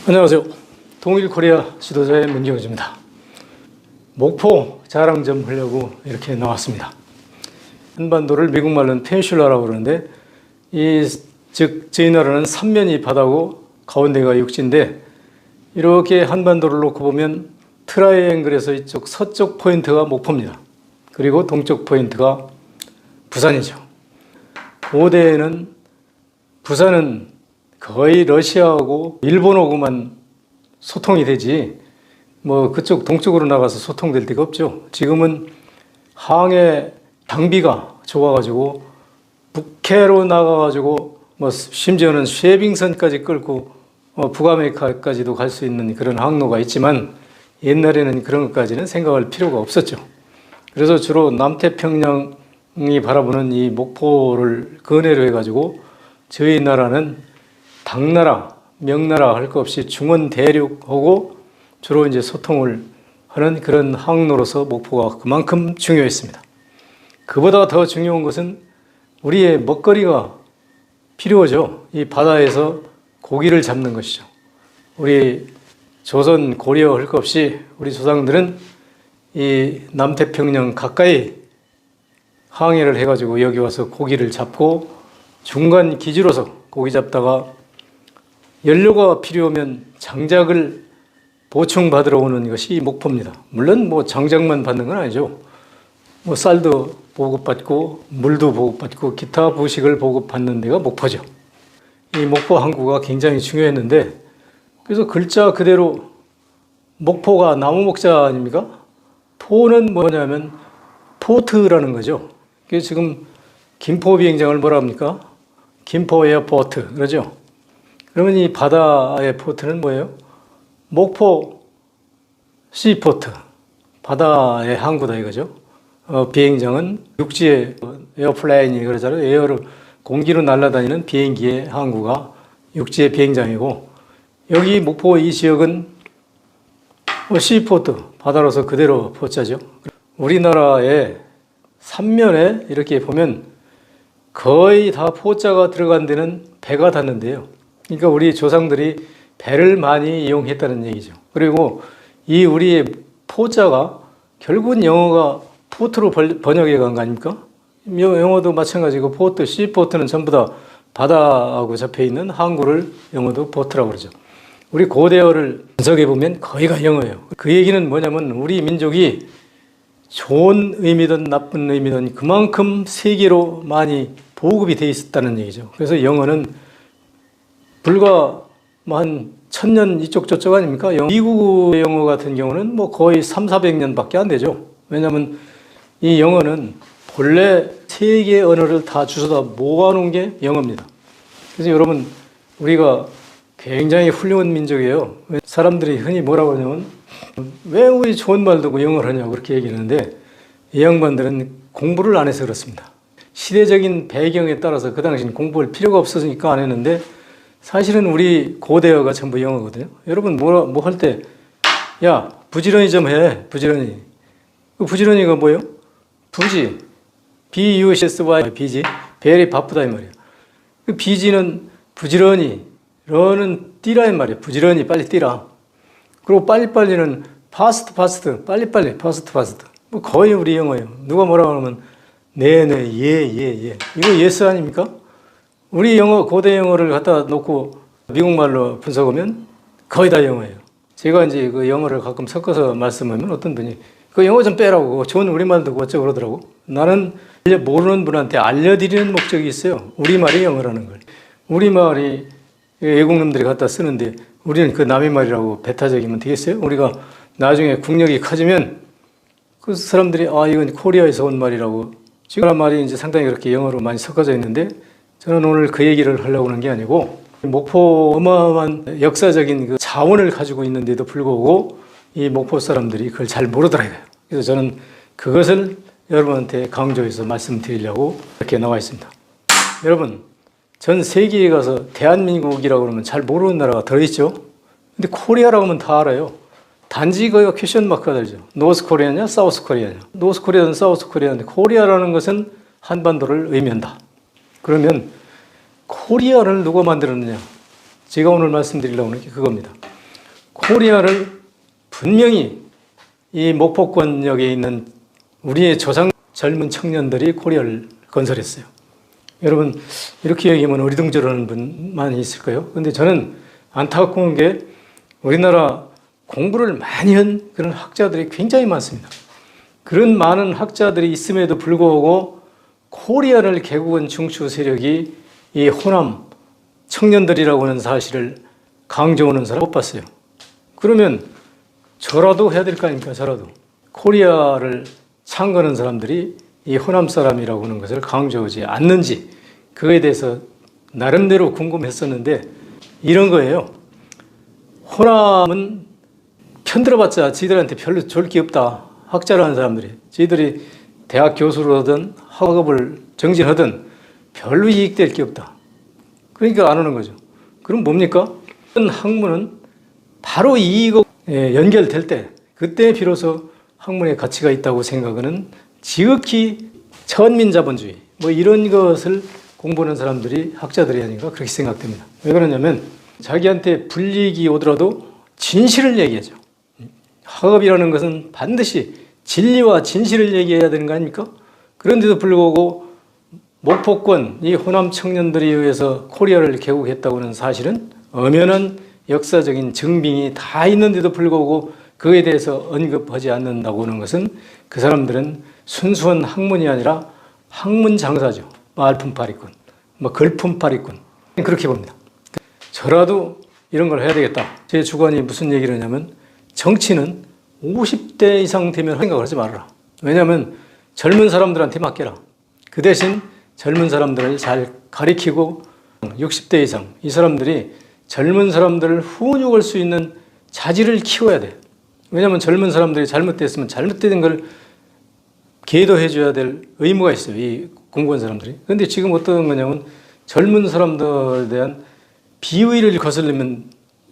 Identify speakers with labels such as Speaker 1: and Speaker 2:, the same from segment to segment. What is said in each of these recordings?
Speaker 1: 안녕하세요. 동일코리아 지도자의 문경주입니다. 목포 자랑 좀 하려고 이렇게 나왔습니다. 한반도를 미국말로는 페닌슐라라고 그러는데 즉 저희 나라는 삼면이 바다고 가운데가 육지인데 이렇게 한반도를 놓고 보면 트라이앵글에서 이쪽 서쪽 포인트가 목포입니다. 그리고 동쪽 포인트가 부산이죠. 고대에는 부산은 거의 러시아하고 일본하고만 소통이 되지 뭐 그쪽 동쪽으로 나가서 소통될 데가 없죠. 지금은 항해 장비가 좋아가지고 북해로 나가가지고 뭐 심지어는 쉐빙선까지 끌고 북아메리카까지도 갈 수 있는 그런 항로가 있지만 옛날에는 그런 것까지는 생각할 필요가 없었죠. 그래서 주로 남태평양이 바라보는 이 목포를 근해로 해가지고 저희 나라는 당나라, 명나라 할 것 없이 중원 대륙하고 주로 이제 소통을 하는 그런 항로로서 목포가 그만큼 중요했습니다. 그보다 더 중요한 것은 우리의 먹거리가 필요하죠. 이 바다에서 고기를 잡는 것이죠. 우리 조선 고려 할 것 없이 우리 조상들은 이 남태평양 가까이 항해를 해가지고 여기 와서 고기를 잡고 중간 기지로서 고기 잡다가 연료가 필요하면 장작을 보충받으러 오는 것이 목포입니다. 물론 뭐 장작만 받는 건 아니죠. 뭐 쌀도 보급받고 물도 보급받고 기타 부식을 보급받는 데가 목포죠. 이 목포 항구가 굉장히 중요했는데 그래서 글자 그대로 목포가 나무 목자 아닙니까? 포는 뭐냐면 포트라는 거죠. 그래서 지금 김포 비행장을 뭐라 합니까? 김포 에어포트 그러죠. 그러면 이 바다의 포트는 뭐예요? 목포 시포트, 바다의 항구다 이거죠. 비행장은 육지의 에어플레인이 그러잖아요. 에어로 공기로 날아다니는 비행기의 항구가 육지의 비행장이고 여기 목포 이 지역은 시포트, 바다로서 그대로 포자죠. 우리나라의 삼면에 이렇게 보면 거의 다 포자가 들어간 데는 배가 닿는데요. 그러니까 우리 조상들이 배를 많이 이용했다는 얘기죠. 그리고 이 우리의 포자가 결국은 영어가 포트로 번역해 간 거 아닙니까? 영어도 마찬가지고 포트, 시포트는 전부 다 바다하고 접해 있는 항구를 영어도 포트라고 그러죠. 우리 고대어를 분석해 보면 거의가 영어예요. 그 얘기는 뭐냐면 우리 민족이 좋은 의미든 나쁜 의미든 그만큼 세계로 많이 보급이 돼 있었다는 얘기죠. 그래서 영어는 불과 한 1000년 이쪽 저쪽 아닙니까? 미국의 영어 같은 경우는 뭐 거의 300~400년밖에 안 되죠. 왜냐하면 이 영어는 본래 세계 언어를 다 주워다 모아놓은 게 영어입니다. 그래서 여러분 우리가 굉장히 훌륭한 민족이에요. 사람들이 흔히 뭐라고 하냐면 왜 우리 좋은 말 듣고 영어를 하냐고 그렇게 얘기하는데 이 양반들은 공부를 안 해서 그렇습니다. 시대적인 배경에 따라서 그 당시는 공부할 필요가 없었으니까 안 했는데 사실은 우리 고대어가 전부 영어거든요. 여러분 뭐 할 때 야 부지런히 좀 해. 부지런히. 그 부지런히가 뭐예요? 부지. B-U-S-Y 비지. very 바쁘다 이 말이에요. 그 비지는 부지런히 러는 뛰라 이 말이에요. 부지런히 빨리 뛰라. 그리고 빨리빨리는 fast 빨리빨리 fast 뭐 거의 우리 영어예요. 누가 뭐라고 하면 네네 예. 이거 yes 아닙니까? 우리 영어, 고대 영어를 갖다 놓고 미국말로 분석하면 거의 다 영어예요. 제가 이제 그 영어를 가끔 섞어서 말씀하면 어떤 분이 그 영어 좀 빼라고 좋은 우리말 듣고 어쩌고 그러더라고. 나는 모르는 분한테 알려드리는 목적이 있어요. 우리말이 영어라는 걸. 우리말이 외국놈들이 갖다 쓰는데 우리는 그 남의 말이라고 배타적이면 되겠어요? 우리가 나중에 국력이 커지면 그 사람들이 이건 코리아에서 온 말이라고 지금 말이 이제 상당히 그렇게 영어로 많이 섞어져 있는데 저는 오늘 그 얘기를 하려고 하는 게 아니고 목포 어마어마한 역사적인 그 자원을 가지고 있는데도 불구하고 이 목포 사람들이 그걸 잘 모르더라고요. 그래서 저는 그것을 여러분한테 강조해서 말씀드리려고 이렇게 나와 있습니다. 여러분 전 세계에 가서 대한민국이라고 그러면 잘 모르는 나라가 들어있죠. 근데 코리아라고 하면 다 알아요. 단지 거기가 퀘션 마크가 달죠. 노스 코리아냐 사우스 코리아냐. 노스 코리아는 사우스 코리아인데 코리아라는 것은 한반도를 의미한다. 그러면 코리아를 누가 만들었느냐? 제가 오늘 말씀드리려고 하는 게 그겁니다. 코리아를 분명히 이 목포권역에 있는 우리의 조상 젊은 청년들이 코리아를 건설했어요. 여러분 이렇게 얘기하면 어리둥절하는 분 많이 있을 거예요. 그런데 저는 안타까운 게 우리나라 공부를 많이 한 그런 학자들이 굉장히 많습니다. 그런 많은 학자들이 있음에도 불구하고 코리아를 개국한 중추 세력이 이 호남 청년들이라고 하는 사실을 강조하는 사람 못 봤어요. 그러면 저라도 해야 될 거 아닙니까? 저라도. 코리아를 창건한 사람들이 이 호남 사람이라고 하는 것을 강조하지 않는지 그거에 대해서 나름대로 궁금했었는데 이런 거예요. 호남은 편들어봤자 지들한테 별로 좋을 게 없다. 학자라는 사람들이. 지들이 대학 교수를 하든 학업을 정진하든 별로 이익될 게 없다. 그러니까 안 오는 거죠. 그럼 뭡니까? 학문은 바로 이익과 연결될 때 그때 비로소 학문의 가치가 있다고 생각하는 지극히 천민자본주의 뭐 이런 것을 공부하는 사람들이 학자들이 아닌가 그렇게 생각됩니다. 왜 그러냐면 자기한테 불이익이 오더라도 진실을 얘기하죠. 학업이라는 것은 반드시 진리와 진실을 얘기해야 되는 거 아닙니까? 그런데도 불구하고 목포권 이 호남 청년들에 의해서 코리아를 개국했다고 하는 사실은 엄연한 역사적인 증빙이 다 있는데도 불구하고 그에 대해서 언급하지 않는다고 하는 것은 그 사람들은 순수한 학문이 아니라 학문 장사죠. 말품팔이꾼, 뭐 걸품팔이꾼 그렇게 봅니다. 저라도 이런 걸 해야 되겠다. 제 주관이 무슨 얘기를 하냐면 정치는 50대 이상 되면 생각을 하지 말아라. 왜냐하면 젊은 사람들한테 맡겨라. 그 대신 젊은 사람들을 잘 가리키고 60대 이상 이 사람들이 젊은 사람들을 훈육할 수 있는 자질을 키워야 돼. 왜냐하면 젊은 사람들이 잘못됐으면 잘못된 걸 계도해 줘야 될 의무가 있어요. 이 공부한 사람들이. 그런데 지금 어떤 거냐면 젊은 사람들에 대한 비의를 거슬리면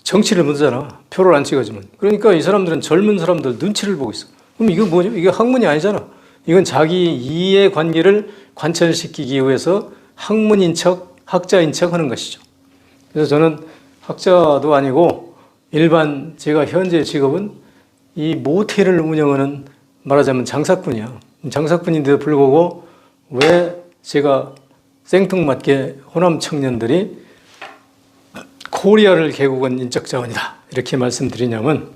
Speaker 1: 정치를 못하잖아. 표를 안 찍어주면. 그러니까 이 사람들은 젊은 사람들 눈치를 보고 있어. 그럼 이거 뭐죠? 이게 학문이 아니잖아. 이건 자기 이해 관계를 관철시키기 위해서 학문인 척, 학자인 척 하는 것이죠. 그래서 저는 학자도 아니고 일반 제가 현재 직업은 이 모텔을 운영하는 말하자면 장사꾼이야. 장사꾼인데도 불구하고 왜 제가 생뚱맞게 호남 청년들이 코리아를 개국한 인적 자원이다 이렇게 말씀드리냐면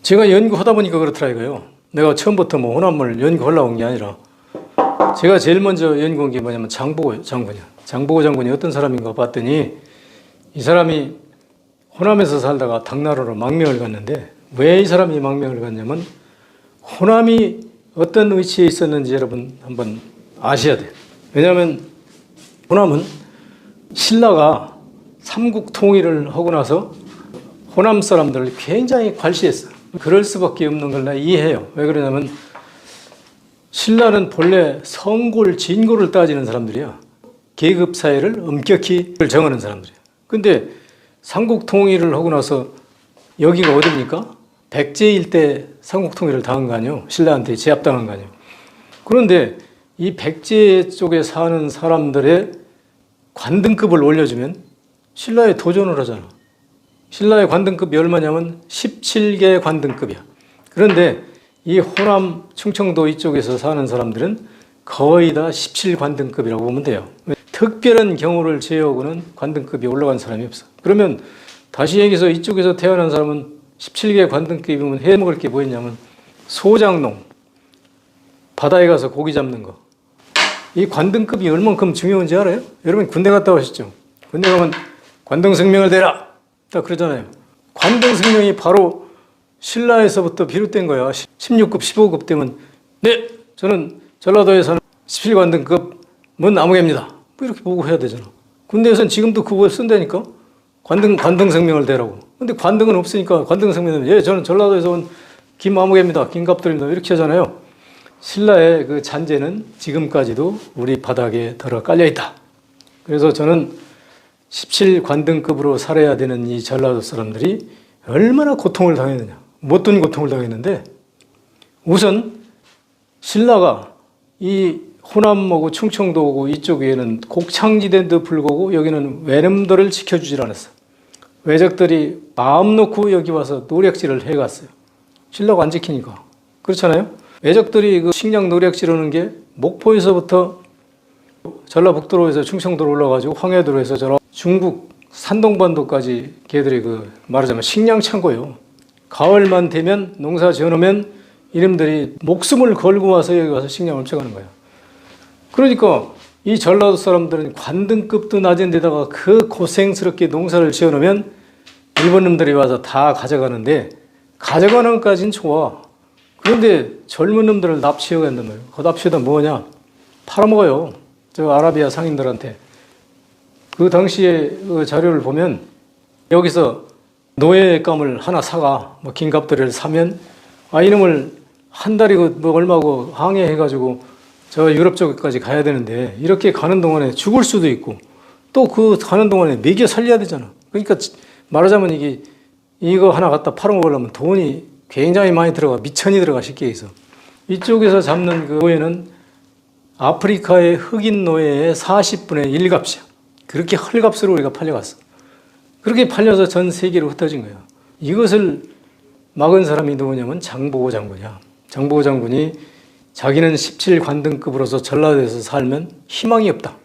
Speaker 1: 제가 연구하다 보니까 그렇더라 이거요. 내가 처음부터 뭐 호남을 연구하려고 한 게 아니라 제가 제일 먼저 연구한 게 뭐냐면 장보고 장군이야. 장보고 장군이 어떤 사람인가 봤더니 이 사람이 호남에서 살다가 당나라로 망명을 갔는데 왜 이 사람이 망명을 갔냐면 호남이 어떤 위치에 있었는지 여러분 한번 아셔야 돼요. 왜냐하면 호남은 신라가 삼국 통일을 하고 나서 호남 사람들을 굉장히 괄시했어. 그럴 수밖에 없는 걸 나 이해해요. 왜 그러냐면 신라는 본래 성골, 진골을 따지는 사람들이야. 계급 사회를 엄격히 정하는 사람들이야. 근데 삼국 통일을 하고 나서 여기가 어디입니까? 백제일 때 삼국 통일을 당한 거 아니에요? 신라한테 제압당한 거 아니에요? 그런데 이 백제 쪽에 사는 사람들의 관등급을 올려주면 신라에 도전을 하잖아. 신라의 관등급이 얼마냐면 17개 관등급이야. 그런데 이 호남 충청도 이쪽에서 사는 사람들은 거의 다 17관등급이라고 보면 돼요. 특별한 경우를 제외하고는 관등급이 올라간 사람이 없어. 그러면 다시 얘기해서 이쪽에서 태어난 사람은 17개 관등급이면 해먹을 게 뭐 있냐면 소장농, 바다에 가서 고기 잡는 거. 이 관등급이 얼만큼 중요한지 알아요? 여러분 군대 갔다 오셨죠? 군대 가면 관등성명을 대라! 딱 그러잖아요. 관등성명이 바로 신라에서부터 비롯된 거야. 16급, 15급 되면 네! 저는 전라도에 사는 17관등급은 아무개입니다. 뭐 이렇게 보고 해야 되잖아. 군대에서는 지금도 그거 쓴다니까? 관등성명을 대라고. 근데 관등은 없으니까 관등성명은 예, 저는 전라도에서 온 김아무개입니다. 김갑돌입니다. 이렇게 하잖아요. 신라의 그 잔재는 지금까지도 우리 바닥에 들어 깔려 있다. 그래서 저는 17관등급으로 살아야 되는 이 전라도 사람들이 얼마나 고통을 당했느냐. 못된 고통을 당했는데 우선 신라가 이 호남하고 충청도하고 이쪽에는 곡창지대도 불구하고 여기는 외놈들을 지켜주질 않았어. 외적들이 마음 놓고 여기 와서 노략질을 해갔어요. 신라가 안 지키니까. 그렇잖아요. 외적들이 그 식량 노략질하는 게 목포에서부터 전라북도로 해서 충청도로 올라가지고 황해도로 해서 저 중국 산동반도까지 걔들이 그 말하자면 식량 창고예요. 가을만 되면 농사 지어놓으면 이놈들이 목숨을 걸고 와서 여기 와서 식량을 훔쳐가는 거예요. 그러니까 이 전라도 사람들은 관등급도 낮은 데다가 그 고생스럽게 농사를 지어놓으면 일본 놈들이 와서 다 가져가는데 가져가는 것까지는 좋아. 그런데 젊은 놈들을 납치해 간단 말이에요. 그 납치해다 뭐냐? 팔아먹어요. 저 아라비아 상인들한테. 그 당시에 그 자료를 보면 여기서 노예감을 하나 사가 뭐 긴갑들을 사면 이놈을 한 달이 뭐 얼마고 항해해가지고 저 유럽 쪽까지 가야 되는데 이렇게 가는 동안에 죽을 수도 있고 또 그 가는 동안에 먹여 살려야 되잖아. 그러니까 말하자면 이거 하나 갖다 팔아먹으려면 돈이 굉장히 많이 들어가 미천이 들어가 쉽게 해서 이쪽에서 잡는 그 노예는 아프리카의 흑인 노예의 40분의 1값이야. 그렇게 헐값으로 우리가 팔려갔어. 그렇게 팔려서 전 세계로 흩어진 거예요. 이것을 막은 사람이 누구냐면 장보고 장군이야. 장보고 장군이 자기는 17관등급으로서 전라도에서 살면 희망이 없다.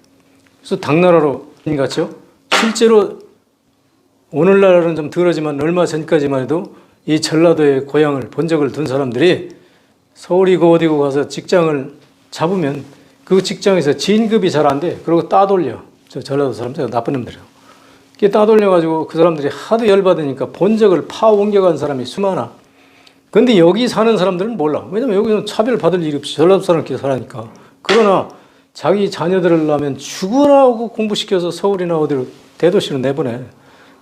Speaker 1: 그래서 당나라로 갔죠. 실제로 오늘날은 좀 덜하지만 얼마 전까지만 해도 이 전라도의 고향을 본적을 둔 사람들이 서울이고 어디고 가서 직장을 잡으면 그 직장에서 진급이 잘 안 돼. 그리고 따돌려. 저 전라도 사람들 나쁜 놈들이에요. 이게 따돌려가지고 그 사람들이 하도 열받으니까 본적을 옮겨간 사람이 수많아. 근데 여기 사는 사람들은 몰라. 왜냐면 여기는 차별받을 일이 없이 전라도 사람끼리 살아니까. 그러나 자기 자녀들을 낳으면 죽으라고 공부시켜서 서울이나 어디로 대도시로 내보내.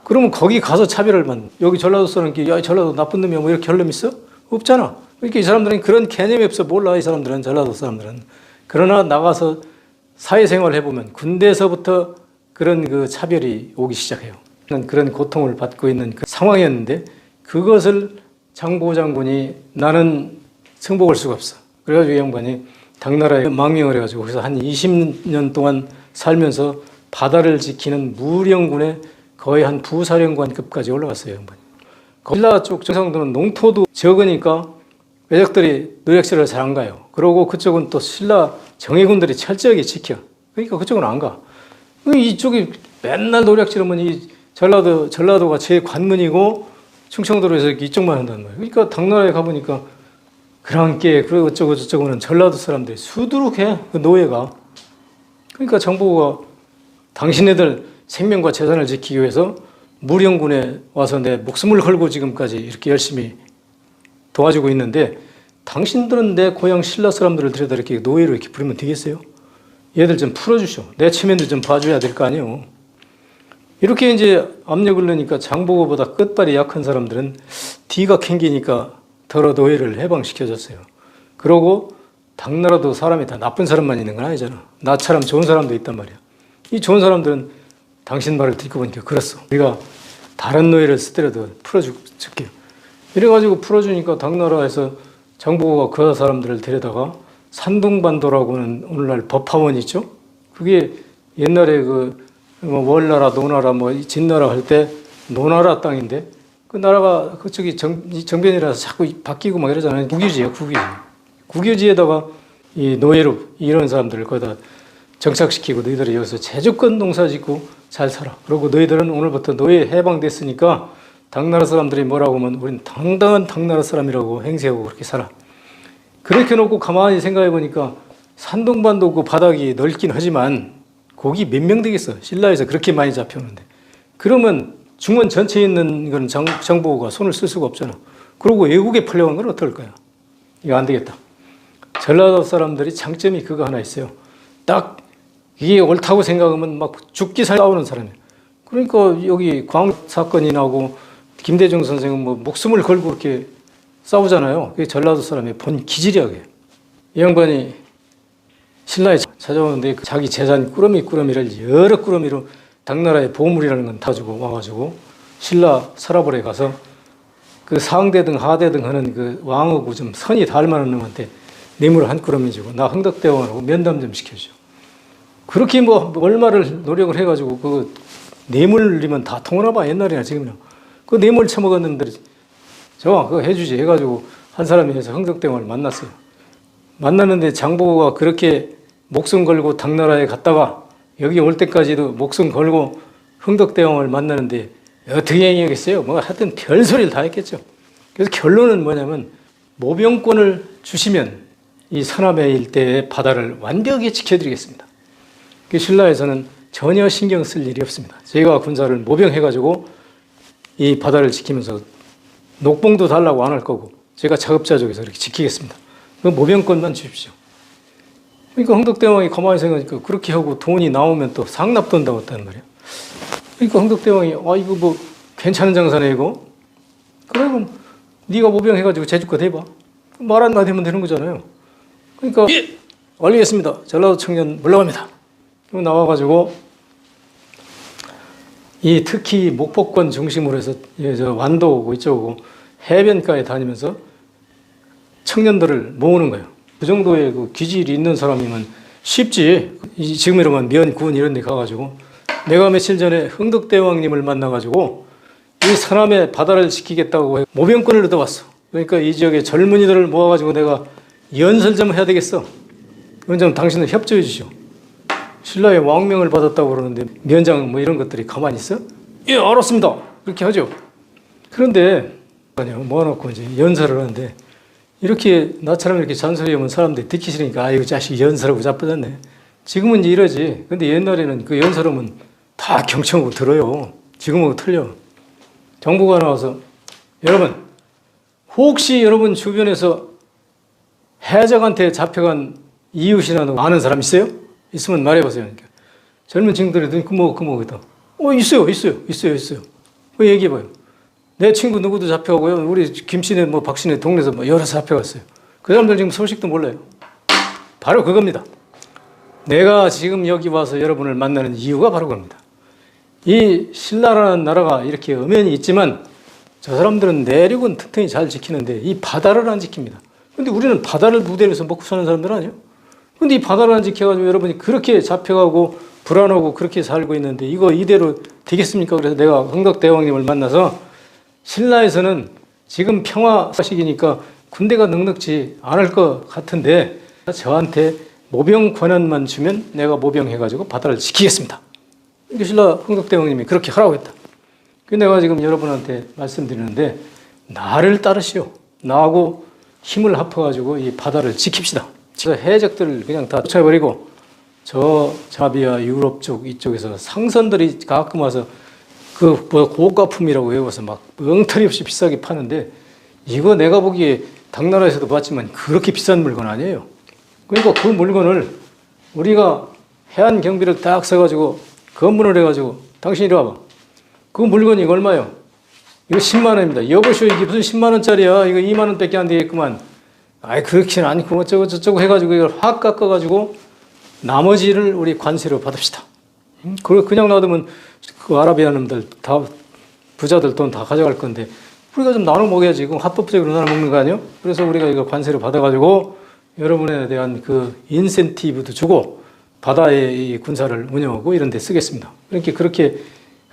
Speaker 1: 그러면 거기 가서 차별을 받는. 여기 전라도 사람끼리 야 전라도 나쁜 놈이야 뭐 이렇게 할 놈 있어? 없잖아. 그러니까 이 사람들은 그런 개념이 없어. 몰라 이 사람들은 전라도 사람들은. 그러나 나가서 사회생활을 해보면 군대에서부터 그런 그 차별이 오기 시작해요. 그런 고통을 받고 있는 그 상황이었는데 그것을 장보고 장군이 나는 승복할 수가 없어. 그래가지고 이 양반이 당나라에 망명을 해가지고 그래서 한 20년 동안 살면서 바다를 지키는 무령군의 거의 한 부사령관급까지 올라갔어요. 양반이. 신라 쪽 경상도는 농토도 적으니까 외적들이 노략질을 잘 안 가요. 그러고 그쪽은 또 신라 정예군들이 철저하게 지켜. 그러니까 그쪽은 안 가. 이쪽이 맨날 노략질하면 이 전라도가 제 관문이고 충청도로 해서 이쪽만 한단 말이에요. 그러니까 당나라에 가보니까 그랑께 그리고 어쩌고 저쩌고는 전라도 사람들이 수두룩해. 그 노예가. 그러니까 정보가 당신네들 생명과 재산을 지키기 위해서 무령군에 와서 내 목숨을 걸고 지금까지 이렇게 열심히 도와주고 있는데 당신들은 내 고향 신라 사람들을 들여다 이렇게 노예로 이렇게 부르면 되겠어요? 얘들 좀 풀어주쇼. 내 체면도 좀 봐줘야 될 거 아니에요. 이렇게 이제 압력을 넣으니까 장보고보다 끝발이 약한 사람들은 뒤가 캥기니까 더러 노예를 해방시켜줬어요. 그러고 당나라도 사람이 다 나쁜 사람만 있는 건 아니잖아. 나처럼 좋은 사람도 있단 말이야. 이 좋은 사람들은 당신 말을 듣고 보니까 그렇소. 우리가 다른 노예를 쓰더라도 풀어줄게요. 이래가지고 풀어주니까 당나라에서 장보고가 그 사람들을 데려다가 산둥반도라고는 오늘날 법화원 있죠? 그게 옛날에 월나라, 노나라, 진나라 할 때 노나라 땅인데 그 나라가 그쪽이 정변이라서 자꾸 바뀌고 막 이러잖아요. 국유지예요, 국유지. 국유지에다가 이 노예로 이런 사람들을 거기다 정착시키고 너희들이 여기서 제주권 농사 짓고 잘 살아. 그리고 너희들은 오늘부터 노예 해방됐으니까 당나라 사람들이 뭐라고 하면 우린 당당한 당나라 사람이라고 행세하고 그렇게 살아. 그렇게 놓고 가만히 생각해 보니까 산동반도 그 바닥이 넓긴 하지만 거기 몇 명 되겠어. 신라에서 그렇게 많이 잡혀오는데. 그러면 중원 전체에 있는 건 정보가 손을 쓸 수가 없잖아. 그리고 외국에 팔려간 건 어떨 거야? 이거 안 되겠다. 전라도 사람들이 장점이 그거 하나 있어요. 딱 이게 옳다고 생각하면 막 죽기 살기 싸우는 사람이에요. 그러니까 여기 광 사건이 나고 김대중 선생은 목숨을 걸고 이렇게 싸우잖아요. 그게 전라도 사람의 본 기질이야. 그게. 이 양반이 신라에 찾아오는데 자기 재산 꾸러미를 여러 꾸러미로 당나라의 보물이라는 건 다 주고 와가지고 신라 서라벌에 가서 그 상대등 하대등 하는 그 왕하고 좀 선이 닿을 만한 놈한테 뇌물 한 꾸러미 주고 나 흥덕대왕하고 면담 좀 시켜줘. 그렇게 얼마를 노력을 해가지고 그 뇌물이면 다 통하나 봐. 옛날이나 지금이나. 그 뇌물 처먹었는데 저 그거 해주지 해가지고 한 사람이 해서 흥덕대왕을 만났어요. 만났는데 장보고가 그렇게 목숨 걸고 당나라에 갔다가 여기 올 때까지도 목숨 걸고 흥덕대왕을 만나는데 어떻게 행위하겠어요? 뭐 하여튼 별소리를 다 했겠죠. 그래서 결론은 뭐냐면 모병권을 주시면 이 서남해 일대의 바다를 완벽히 지켜드리겠습니다. 그 신라에서는 전혀 신경 쓸 일이 없습니다. 제가 군사를 모병해가지고 이 바다를 지키면서 녹봉도 달라고 안 할 거고 제가 자급자족해서 이렇게 지키겠습니다. 그 모병권만 주십시오. 그러니까 흥덕대왕이 가만히 생각하니까 그렇게 하고 돈이 나오면 또 상납 돈 나왔다는 말이야. 그러니까 흥덕대왕이 이거 뭐 괜찮은 장사네 이거. 그러면 네가 모병해가지고 제주껏 해봐. 말 한마디 하면 되는 거잖아요. 그러니까 예! 알겠습니다. 전라도 청년 물러갑니다. 나와가지고 이 특히 목포권 중심으로 해서 저 완도 오고 이쪽으로 해변가에 다니면서 청년들을 모으는 거예요. 그 정도의 그 기질이 있는 사람이면 쉽지. 지금 이러면 면, 군 이런 데 가가지고 내가 며칠 전에 흥덕대왕님을 만나가지고 이 서남의 바다를 지키겠다고 모병권을 얻어왔어. 그러니까 이 지역의 젊은이들을 모아가지고 내가 연설 좀 해야 되겠어. 그건 좀 당신들 협조해 주시오. 신라의 왕명을 받았다고 그러는데 면장 뭐 이런 것들이 가만히 있어? 예, 알았습니다. 그렇게 하죠. 그런데 모아놓고 이제 연설을 하는데 이렇게 나처럼 이렇게 잔소리하면 사람들이 듣기 싫으니까 이거 자식 연설하고 자빠졌네. 지금은 이제 이러지. 근데 옛날에는 그 연설하면 다 경청하고 들어요. 지금하고 틀려. 정부가 나와서 여러분 혹시 여러분 주변에서 해적한테 잡혀간 이웃이나 아는 사람 있어요? 있으면 말해보세요. 그러니까. 젊은 친구들이 눈 끄먹끄먹 있어요. 그 얘기해봐요. 내 친구 누구도 잡혀가고요. 우리 김씨네 뭐 박씨네 동네에서 뭐 여러 잡혀갔어요. 그 사람들 지금 소식도 몰라요. 바로 그겁니다. 내가 지금 여기 와서 여러분을 만나는 이유가 바로 그겁니다. 이 신라라는 나라가 이렇게 엄연히 있지만 저 사람들은 내륙은 튼튼히 잘 지키는데 이 바다를 안 지킵니다. 근데 우리는 바다를 무대로 해서 먹고 사는 사람들 아니에요? 근데 이 바다를 안 지켜가지고 여러분이 그렇게 잡혀가고 불안하고 그렇게 살고 있는데 이거 이대로 되겠습니까? 그래서 내가 흥덕대왕님을 만나서 신라에서는 지금 평화 시기니까 군대가 넉넉지 않을 것 같은데 저한테 모병 권한만 주면 내가 모병해가지고 바다를 지키겠습니다. 이게 신라 흥덕대왕님이 그렇게 하라고 했다. 그래서 내가 지금 여러분한테 말씀드리는데 나를 따르시오. 나하고 힘을 합쳐가지고 이 바다를 지킵시다. 저 해적들을 그냥 다 쫓아버리고 저 자비아 유럽 쪽 이쪽에서 상선들이 가끔 와서 그 뭐 고가품이라고 외워서 막 엉터리 없이 비싸게 파는데 이거 내가 보기에 당나라에서도 봤지만 그렇게 비싼 물건 아니에요. 그러니까 그 물건을 우리가 해안 경비를 딱 써가지고 건물을 해가지고 당신 이리 와봐. 그 물건이 이거 얼마요? 이거 10만 원입니다. 여보시오 이게 무슨 10만 원짜리야? 이거 2만 원밖에 안 되겠구만. 아이 그렇지는 않고 어쩌고 저쩌고 해가지고 이걸 확 깎아가지고 나머지를 우리 관세로 받읍시다. 그냥 놔두면 그 아라비아 놈들 다 부자들 돈 다 가져갈 건데 우리가 좀 나눠 먹어야지. 그럼 합법적으로 나눠 먹는 거 아니에요? 그래서 우리가 이거 관세로 받아가지고 여러분에 대한 그 인센티브도 주고 바다의 이 군사를 운영하고 이런 데 쓰겠습니다. 그러니까 그렇게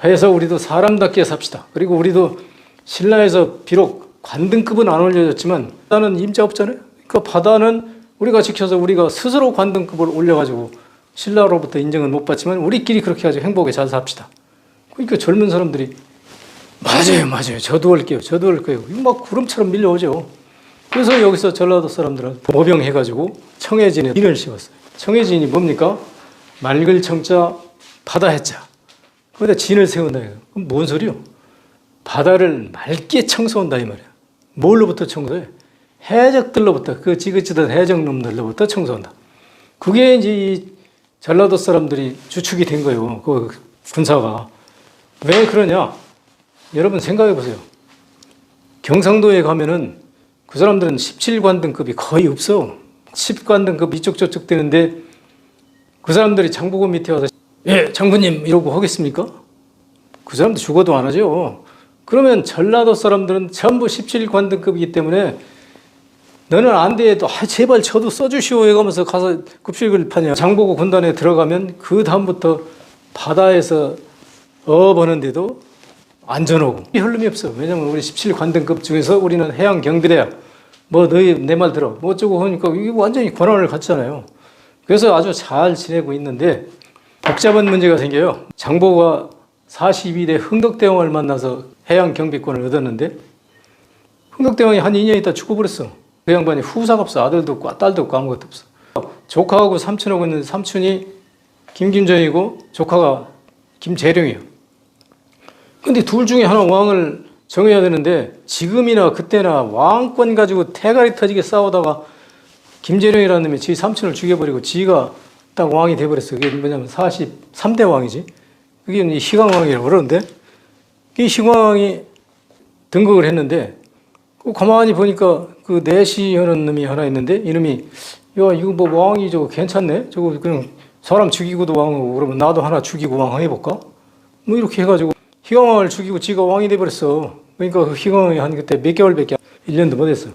Speaker 1: 해서 우리도 사람답게 삽시다. 그리고 우리도 신라에서 비록 관등급은 안 올려졌지만 바다는 임자 없잖아요. 그 바다는 우리가 지켜서 우리가 스스로 관등급을 올려가지고 신라로부터 인정은 못 받지만 우리끼리 그렇게 해가지고 행복하게 잘 삽시다. 그러니까 젊은 사람들이 맞아요. 저도 할게요. 이거 막 구름처럼 밀려오죠. 그래서 여기서 전라도 사람들은 모병해가지고 청해진에 진을 씌웠어요. 청해진이 뭡니까? 맑을 청자 바다 해자. 거기다 진을 세운다. 그럼 뭔 소리요? 바다를 맑게 청소한다 이 말이야. 뭘로부터 청소해? 해적들로부터 그 지긋지긋한 해적놈들로부터 청소한다. 그게 이제 이 전라도 사람들이 주축이 된 거예요. 그 군사가. 왜 그러냐? 여러분 생각해 보세요. 경상도에 가면은 그 사람들은 17관등급이 거의 없어. 10관등급 이쪽 저쪽 되는데 그 사람들이 장보고 밑에 와서 예, 장군님 이러고 하겠습니까? 그 사람들 죽어도 안 하죠. 그러면 전라도 사람들은 전부 17관등급이기 때문에 너는 안 돼. 제발 저도 써주시오 해가면서 가서 급식을 파냐. 장보고 군단에 들어가면 그 다음부터 바다에서 어버는데도 안전하고 흐름이 없어. 왜냐면 우리 17관등급 중에서 우리는 해양 경비대야. 뭐 너희 내 말 들어. 뭐 어쩌고 하니까 이게 완전히 권한을 갖잖아요. 그래서 아주 잘 지내고 있는데 복잡한 문제가 생겨요. 장보고가 42대 흥덕대왕을 만나서 해양 경비권을 얻었는데 흥덕대왕이 한 2년 있다 죽어버렸어. 그 양반이 후사가 없어. 아들도 없고 딸도 없고 아무것도 없어. 조카하고 삼촌하고 있는 삼촌이 김김전이고 조카가 김재룡이에요. 근데 둘 중에 하나 왕을 정해야 되는데 지금이나 그때나 왕권 가지고 대가리 터지게 싸우다가 김재룡이라는 놈이 지 삼촌을 죽여버리고 지가 딱 왕이 돼버렸어요. 그게 뭐냐면 43대 왕이지. 그게 희광왕이라고 그러는데 이 희광왕이 등극을 했는데 가만히 보니까 그 내시하는 놈이 하나 있는데 이놈이 야 이거 뭐 왕이 저거 괜찮네. 저거 그냥 사람 죽이고도 왕하고 그러면 나도 하나 죽이고 왕 해볼까? 뭐 이렇게 해가지고 희광왕을 죽이고 지가 왕이 돼버렸어. 그러니까 그 희광왕이 한 그때 몇 개월밖에 1년도 못했어.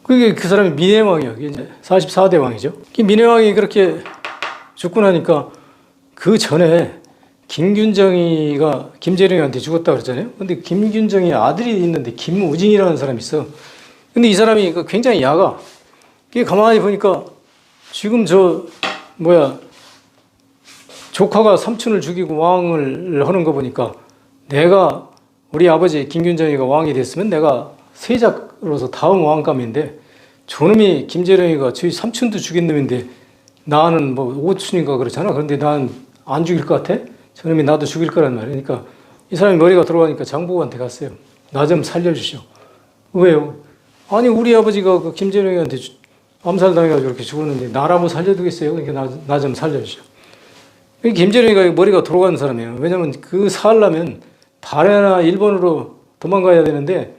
Speaker 1: 그게 그 사람이 민해왕이야. 그게 이제 44대 왕이죠. 이 민해왕이 그렇게 죽고 나니까 그 전에 김균정이가 김재룡한테 죽었다 그랬잖아요. 근데 김균정이 아들이 있는데 김우징이라는 사람이 있어. 근데 이 사람이 굉장히 야가. 이게 가만히 보니까 지금 조카가 삼촌을 죽이고 왕을 하는 거 보니까 내가 우리 아버지 김균정이가 왕이 됐으면 내가 세자로서 다음 왕감인데 저놈이 김재룡이가 저희 삼촌도 죽인 놈인데 나는 뭐 오촌인가 그렇잖아. 그런데 난 안 죽일 것 같아? 저놈이 나도 죽일 거란 말이야. 그러니까 이 사람이 머리가 들어가니까 장보고한테 갔어요. 나 좀 살려주시오. 왜요? 아니 우리 아버지가 그 김재룡이한테 암살당해가지고 이렇게 죽었는데 나라고 살려두겠어요? 그러니까 나 좀 살려주시오. 김재룡이가 머리가 돌아가는 사람이에요. 왜냐면 그 살려면 발해나 일본으로 도망가야 되는데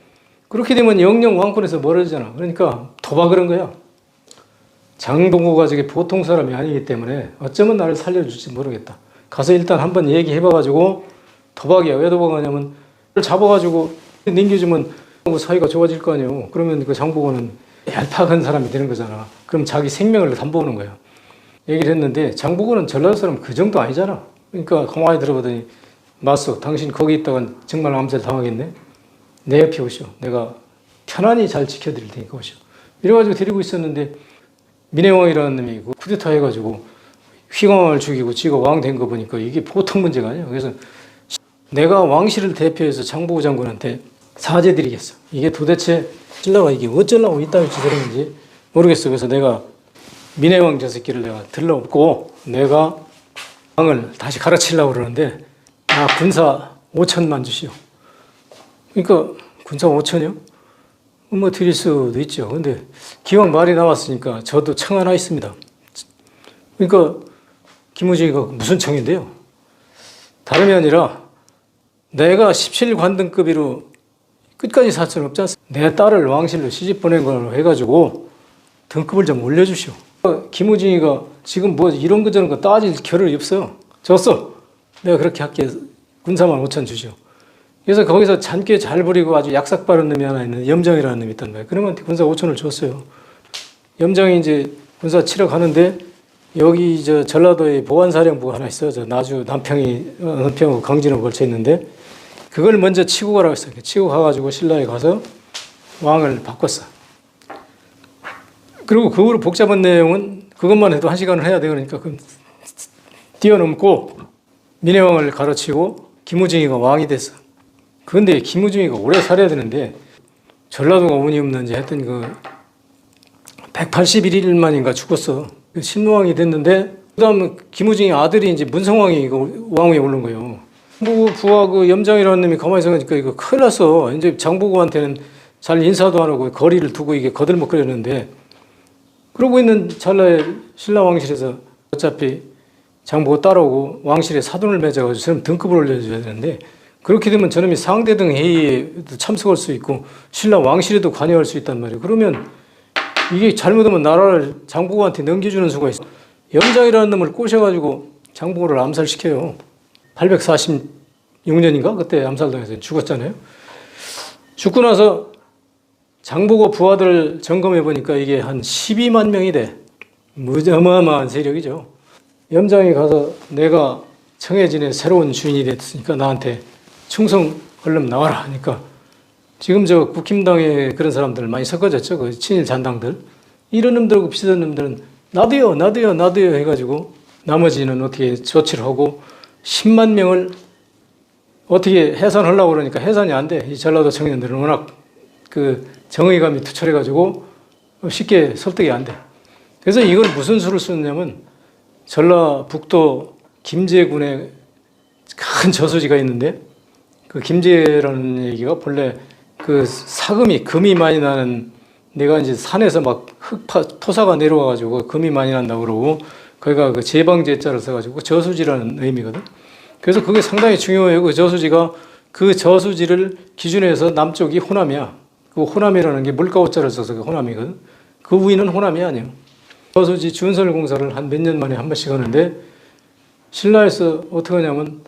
Speaker 1: 그렇게 되면 영영 왕권에서 멀어지잖아. 그러니까 도박을 한 거야. 장보고가 저게 보통 사람이 아니기 때문에 어쩌면 나를 살려줄지 모르겠다. 가서 일단 한번 얘기해봐가지고 도박이야. 왜 도박하냐면 잡아가지고 넘겨주면 사이가 좋아질 거 아니에요. 그러면 그 장보고는 얄팍한 사람이 되는 거잖아. 그럼 자기 생명을 담보는 거야. 얘기를 했는데 장보고는 전라도 사람 그 정도 아니잖아. 그러니까 가만히 들어보더니 맞소. 당신 거기 있다가 정말 암살 당하겠네. 내 옆에 오시오. 내가 편안히 잘 지켜드릴 테니까 오시오. 이래가지고 데리고 있었는데 민해왕이라는 놈이 쿠데타 해가지고 휘광왕을 죽이고 지가 왕 된 거 보니까 이게 보통 문제가 아니야. 그래서 내가 왕실을 대표해서 장보고 장군한테 사죄드리겠어. 이게 도대체 신라가 이게 어쩌려고 이따위 짓을 했는지 모르겠어. 그래서 내가 민해왕 저 새끼를 내가 들러엎고 내가 왕을 다시 가르치려고 그러는데 나 군사 5천만 주시오. 그러니까 군사 5천이요? 뭐 드릴 수도 있죠. 근데 기왕 말이 나왔으니까 저도 청 하나 있습니다. 그러니까 김우중이가 무슨 청인데요? 다름이 아니라 내가 17관등급으로 끝까지 살 수는 없지 않습니까? 내 딸을 왕실로 시집 보낸 걸로 해가지고 등급을 좀 올려주시오. 김우중이가 지금 뭐 이런 거 저런 거 따질 겨를이 없어요. 졌어. 내가 그렇게 할게. 군사만 5천 주시오. 그래서 거기서 잔꾀 잘 부리고 아주 약삭 바른 놈이 하나 있는 염정이라는 놈이 있단 말이에요. 그러면 군사 5천을 줬어요. 염정이 이제 군사 치러 가는데 여기 저 전라도에 보안사령부가 하나 있어요. 저 나주 남평하고 강진으로 걸쳐 있는데 그걸 먼저 치고 가라고 했어요. 치고 가가지고 신라에 가서 왕을 바꿨어. 그리고 그 후로 복잡한 내용은 그것만 해도 1시간을 해야 돼. 그러니까 뛰어넘고 민해왕을 가르치고 김우중이가 왕이 됐어. 그런데 김우중이가 오래 살아야 되는데 전라도가 운이 없는지 하여튼 그 181일 만인가 죽었어. 신왕이 됐는데 그다음 김우중이 아들이 이제 문성왕이 왕위에 오른 거예요. 장보고 부하 그 염정이라는 놈이 가만히 있으니까 이거 큰일 났어. 이제 장보고한테는 잘 인사도 안 하고 거리를 두고 이게 거들먹거렸는데 그러고 있는 찰나에 신라 왕실에서 어차피 장보고 따라오고 왕실에 사돈을 맺어가지고 저놈 등급을 올려줘야 되는데 그렇게 되면 저놈이 상대등 회의에 참석할 수 있고 신라 왕실에도 관여할 수 있단 말이에요. 그러면 이게 잘못하면 나라를 장보고한테 넘겨주는 수가 있어. 염장이라는 놈을 꼬셔가지고 장보고를 암살시켜요. 846년인가? 그때 암살당해서 죽었잖아요. 죽고 나서 장보고 부하들 점검해 보니까 이게 한 12만 명이 돼. 어마어마한 세력이죠. 염장이 가서 내가 청해진의 새로운 주인이 됐으니까 나한테 충성 얼른 나와라 하니까 지금 저 국힘당에 그런 사람들 많이 섞어졌죠. 그 친일 잔당들. 이런 놈들하고 비슷한 놈들은 나도요, 나도요, 나도요 해가지고 나머지는 어떻게 조치를 하고 10만 명을 어떻게 해산하려고 그러니까 해산이 안 돼. 이 전라도 청년들은 워낙 그 정의감이 투철해가지고 쉽게 설득이 안 돼. 그래서 이걸 무슨 수를 쓰느냐면 전라북도 김제군에 큰 저수지가 있는데 그 김제라는 얘기가 본래 그 사금이 금이 많이 나는 내가 이제 산에서 막 토사가 내려와가지고 금이 많이 난다고 그러고 거기가 그 제방제자를 써가지고 저수지라는 의미거든. 그래서 그게 상당히 중요해요. 그 저수지가 그 저수지를 기준해서 남쪽이 호남이야. 그 호남이라는 게 물가오자를 써서 그 호남이거든. 그 위는 호남이 아니에요. 저수지 준설 공사를 한 몇 년 만에 한 번씩 하는데 신라에서 어떻게 하냐면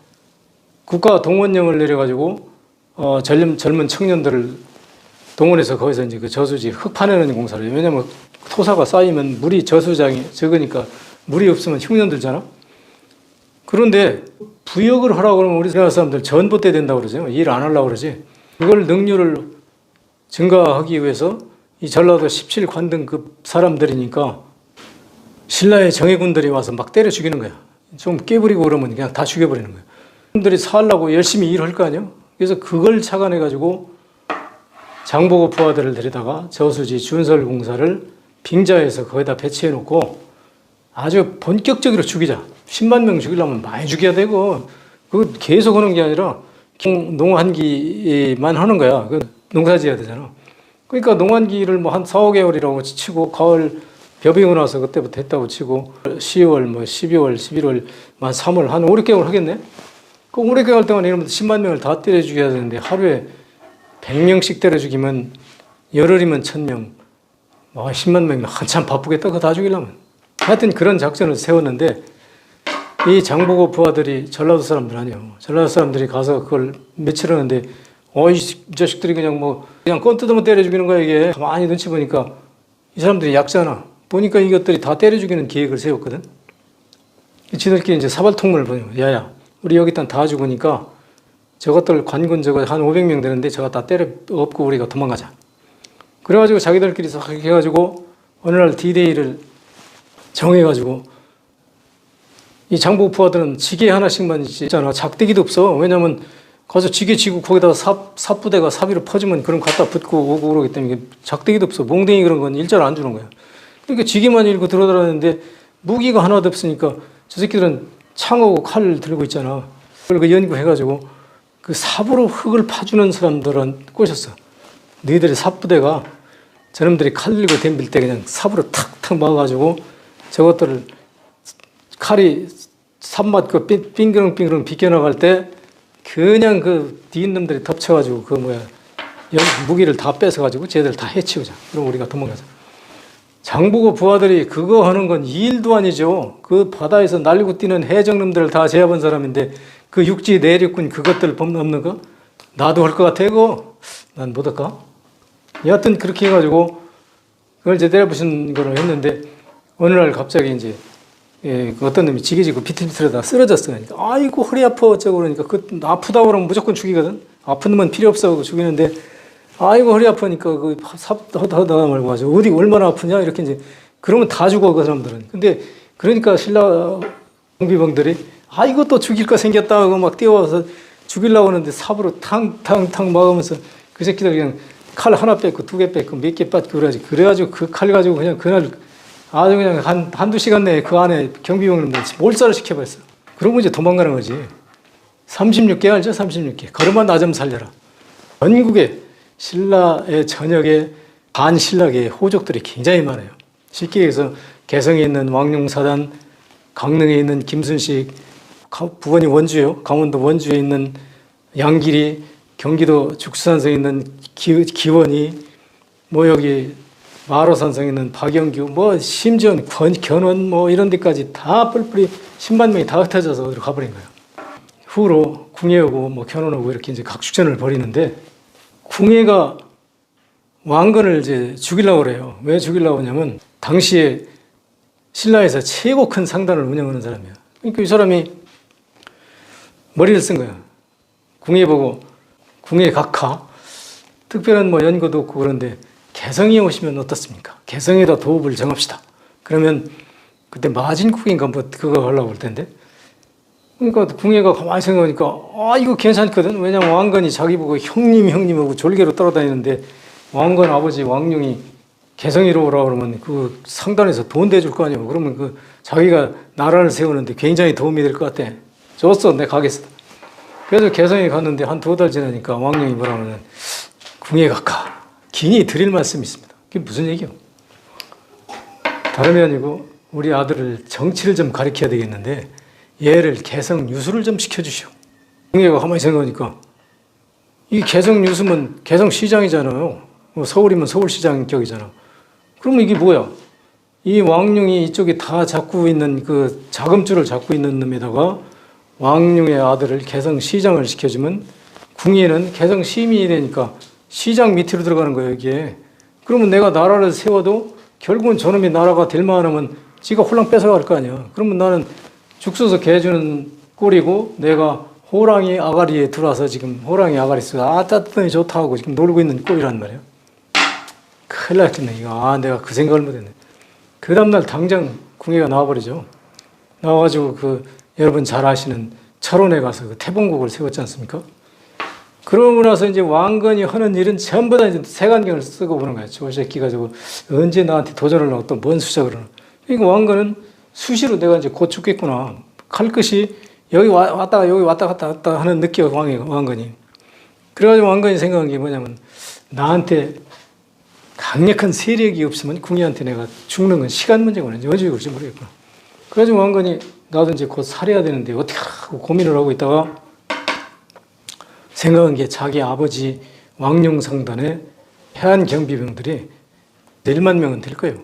Speaker 1: 국가 동원령을 내려가지고 젊은 청년들을 동원해서 거기서 이제 그 저수지 흙 파내는 공사를 해요. 왜냐면 토사가 쌓이면 물이 저수장이 적으니까 물이 없으면 흉년 들잖아. 그런데 부역을 하라고 그러면 우리나라 사람들 전봇대 된다고 그러죠. 일 안 하려고 그러지. 그걸 능률을 증가하기 위해서 이 전라도 17관등급 사람들이니까 신라의 정예군들이 와서 막 때려 죽이는 거야. 좀 깨부리고 그러면 그냥 다 죽여버리는 거야. 사람들이 살라고 열심히 일할 거 아니에요. 그래서 그걸 착안해가지고 장보고 부하들을 데려다가 저수지 준설 공사를 빙자해서 거기다 배치해 놓고 아주 본격적으로 죽이자. 10만 명 죽이려면 많이 죽여야 되고 그거 계속 하는 게 아니라 농한기만 하는 거야. 그 농사 지어야 되잖아. 그러니까 농한기를 뭐 한 4, 5개월이라고 치고 가을 벼비 오고 나서 그때부터 했다고 치고 10월, 뭐 12월, 11월, 만 3월 한 5, 6개월 하겠네? 그 5, 6개월 동안 이러면 10만 명을 다 때려 죽여야 되는데 하루에 100명씩 때려 죽이면 열흘이면 1000명, 10만 명이면 한참 바쁘겠다. 그거 다 죽이려면. 하여튼 그런 작전을 세웠는데 이 장보고 부하들이 전라도 사람들 아니에요. 전라도 사람들이 가서 그걸 며칠 하는데 이 자식들이 그냥 건 뜯으면 때려 죽이는 거야 이게. 가만히 눈치 보니까 이 사람들이 약자나 보니까 이것들이 다 때려 죽이는 계획을 세웠거든. 지들끼리 이제 사발통문을 보내요. 야야 우리 여기 일단 다 죽으니까 저것들 관군 저거 한 500명 되는데 저거 다 때려 엎고 우리가 도망가자. 그래가지고 자기들끼리 싹 해가지고 어느 날 D-Day를 정해가지고 이 장보고 부하들은 지게 하나씩만 있잖아. 작대기도 없어. 왜냐면 가서 지게 지고 거기다가 삽부대가 사비로 퍼지면 그럼 갖다 붙고 오고 그러기 때문에 작대기도 없어. 몽댕이 그런 건 일자를 안 주는 거야. 그러니까 지게만 일고 들어들었는데 무기가 하나도 없으니까 저 새끼들은 창하고 칼을 들고 있잖아. 그걸 그 연구해가지고 그 삽으로 흙을 파주는 사람들은 꼬셨어. 너희들의 삽부대가 저놈들이 칼 들고 덤빌 때 그냥 삽으로 탁탁 막아가지고 저것들을 칼이 삽맛 그 빙그릉빙그릉 비껴나갈 때 그냥 그 뒤인놈들이 덮쳐가지고 무기를 다 뺏어가지고 쟤들 다 해치우자. 그럼 우리가 도망가자. 장보고 부하들이 그거 하는 건 일도 아니죠. 그 바다에서 날리고 뛰는 해적놈들을 다 제압한 사람인데 그 육지 내륙군 그것들 범넘는 거? 나도 할 것 같아 그거? 난 못할까? 여하튼 그렇게 해가지고 그걸 이제 때려부신 거를 했는데 어느 날 갑자기 이제 그 어떤 놈이 지게지고 비틀비틀하다 쓰러졌어. 그러니까 아이고 허리 아파 어쩌고 그러니까 그 아프다고 그러면 무조건 죽이거든. 아픈 놈은 필요 없어 하고 죽이는데 아이고 허리 아프니까 그 하다 말고 가지고 어디 얼마나 아프냐 이렇게 이제 그러면 다 죽어 그 사람들은. 근데 그러니까 신라 경비병들이 아이고 또 죽일 거 생겼다 하고 막 뛰어와서 죽이려고 하는데 삽으로 탕탕탕 막으면서 그 새끼들 그냥 칼 하나 뺏고 2개 뺏고 몇 개 뺏고 그래가지고 그 칼 가지고 그냥 그날 아주 그냥 한두 시간 내에 그 안에 경비병을 몰살을 시켜버렸어. 그러고 이제 도망가는 거지. 36개 알죠? 36개. 걸음만 나 좀 살려라. 전국에 신라의 전역에 반신라계의 호족들이 굉장히 많아요. 쉽게 얘기해서 개성에 있는 왕룡사단, 강릉에 있는 김순식, 부원이 원주요. 강원도 원주에 있는 양길이, 경기도 죽수산성에 있는 기원이, 여기 마로산성에 있는 박영규, 심지어 견원 이런 데까지 다 뿔뿔이 10만 명이 다 흩어져서 어디로 가버린 거예요. 후로 궁예하고 견원하고 이렇게 이제 각축전을 벌이는데 궁예가 왕건을 이제 죽이려고 그래요. 왜 죽이려고 하냐면 당시에 신라에서 최고 큰 상단을 운영하는 사람이에요. 그러니까 이 사람이 머리를 쓴 거야. 궁예 보고 궁예 각하 특별한 뭐 연고도 없고 그런데 개성이 오시면 어떻습니까? 개성에다 도읍을 정합시다. 그러면 그때 마진국인가 뭐 그거 하려고 할 텐데. 그러니까 궁예가 가만히 생각하니까 이거 괜찮거든. 왜냐면 왕건이 자기 보고 형님하고 졸개로 따라다니는데 왕건 아버지 왕룡이 개성이로 오라 그러면 그 상단에서 돈 대줄 거 아니에요. 그러면 그 자기가 나라를 세우는데 굉장히 도움이 될 것 같아. 줬어, 내가 가겠어. 그래서 개성에 갔는데 한 2달 지나니까 왕룡이 뭐라면 궁예 각하 긴히 드릴 말씀이 있습니다. 그게 무슨 얘기요? 다름이 아니고 우리 아들을 정치를 좀 가르쳐야 되겠는데 얘를 개성 유수를 좀 시켜주시오. 궁예가 가만히 생각하니까 이 개성 유수면 개성시장이잖아요. 서울이면 서울시장격이잖아. 그러면 이게 뭐야? 이 왕룡이 이쪽에 다 잡고 있는 그 자금줄을 잡고 있는 놈에다가 왕룡의 아들을 개성시장을 시켜주면 궁예는 개성시민이 되니까 시장 밑으로 들어가는 거예요, 여기에. 그러면 내가 나라를 세워도 결국은 저놈이 나라가 될 만하면 지가 홀랑 뺏어갈 거 아니야. 그러면 나는 죽 써서 개 주는 꼴이고 내가 호랑이 아가리에 들어와서 지금 호랑이 아가리 쓰고 따뜻하니 좋다 하고 지금 놀고 있는 꼴이란 말이에요. 큰일 났겠네, 이거. 내가 그 생각을 못했네. 그 다음날 당장 궁예가 나와버리죠. 나와가지고 여러분 잘 아시는 철원에 가서 그 태봉국을 세웠지 않습니까? 그러고 나서 이제 왕건이 하는 일은 전부 다 이제 색안경을 쓰고 보는 거야. 저 새끼 가지고 언제 나한테 도전을 하고 또 뭔 수작을 하나. 그러니까 왕건은 수시로 내가 이제 곧 죽겠구나. 칼끝이 여기 왔다가 여기 왔다 갔다 하는 느낌이 왕건이. 그래가지고 왕건이 생각한 게 뭐냐면 나한테 강력한 세력이 없으면 궁예한테 내가 죽는 건 시간 문제구나. 언제 죽을지 모르겠구나. 그래가지고 왕건이 나도 이제 곧 살해야 되는데 어떻게 하고 고민을 하고 있다가 생각한 게 자기 아버지 왕룡상단의 해안 경비병들이 1만 명은 될 거예요.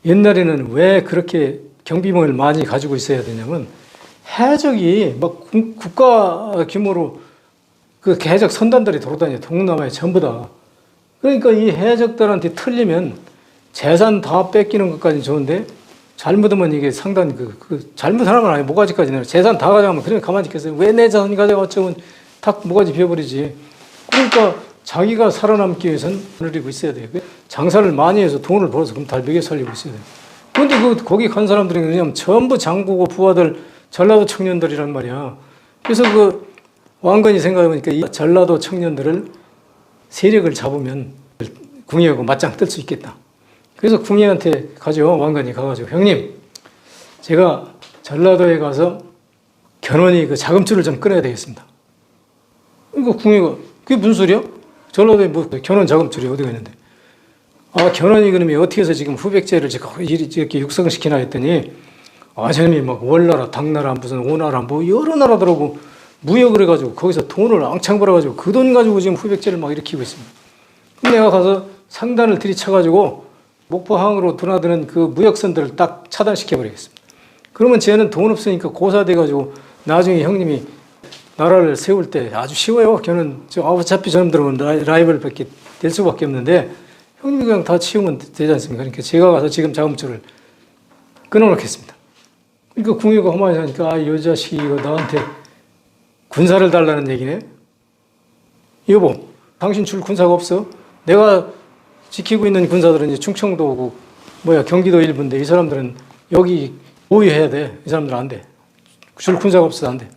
Speaker 1: 옛날에는 왜 그렇게 경비병을 많이 가지고 있어야 되냐면 해적이 막 국가 규모로 그 해적 선단들이 돌아다녀요. 동남아에 전부 다. 그러니까 이 해적들한테 틀리면 재산 다 뺏기는 것까지는 좋은데 잘못하면 이게 상당히 잘못하는 건 아니에요. 모가지까지는. 재산 다 가져가면 그냥 가만히 있겠어요. 왜 내 재산 가져갔으면 탁 모가지 비워버리지. 그러니까 자기가 살아남기 위해서는 돈을 들이고 있어야 돼요. 장사를 많이 해서 돈을 벌어서 그럼 다 먹여 살리고 있어야 돼요. 그런데 거기 간 사람들이 그냥 전부 장부고 부하들, 전라도 청년들이란 말이야. 그래서 왕건이 생각해보니까 이 전라도 청년들을 세력을 잡으면 궁예하고 맞짱 뜰 수 있겠다. 그래서 궁예한테 가죠. 왕건이 가가지고 형님, 제가 전라도에 가서 견훤이 그 자금줄을 좀 끊어야 되겠습니다. 그러니까 궁예가 그게 무슨 소리야? 전라도에 뭐 견훤 자금줄이 어디가 있는데? 견훤이 그러면 어떻게 해서 지금 후백제를 이렇게 육성시키나 했더니 저놈이 막 월나라, 당나라, 무슨 오나라 뭐 여러 나라들하고 무역을 해가지고 거기서 돈을 앙창 벌어가지고 그 돈 가지고 지금 후백제를 막 일으키고 있습니다. 그럼 내가 가서 상단을 들이쳐가지고 목포항으로 드나드는 그 무역선들을 딱 차단시켜버리겠습니다. 그러면 쟤는 돈 없으니까 고사돼가지고 나중에 형님이 나라를 세울 때 아주 쉬워요. 걔는 어차피 저놈들은 라이벌밖에 될 수밖에 없는데 형님이 그냥 다 치우면 되지 않습니까? 그러니까 제가 가서 지금 자금줄을 끊어놓겠습니다. 그러니까 궁예가 험하게 하니까 이 자식이 이거 나한테 군사를 달라는 얘기네. 여보, 당신 줄 군사가 없어? 내가 지키고 있는 군사들은 이제 충청도 오고 경기도 일부인데 이 사람들은 여기 보유해야 돼. 이 사람들은 안 돼. 줄 군사가 없어서 안 돼.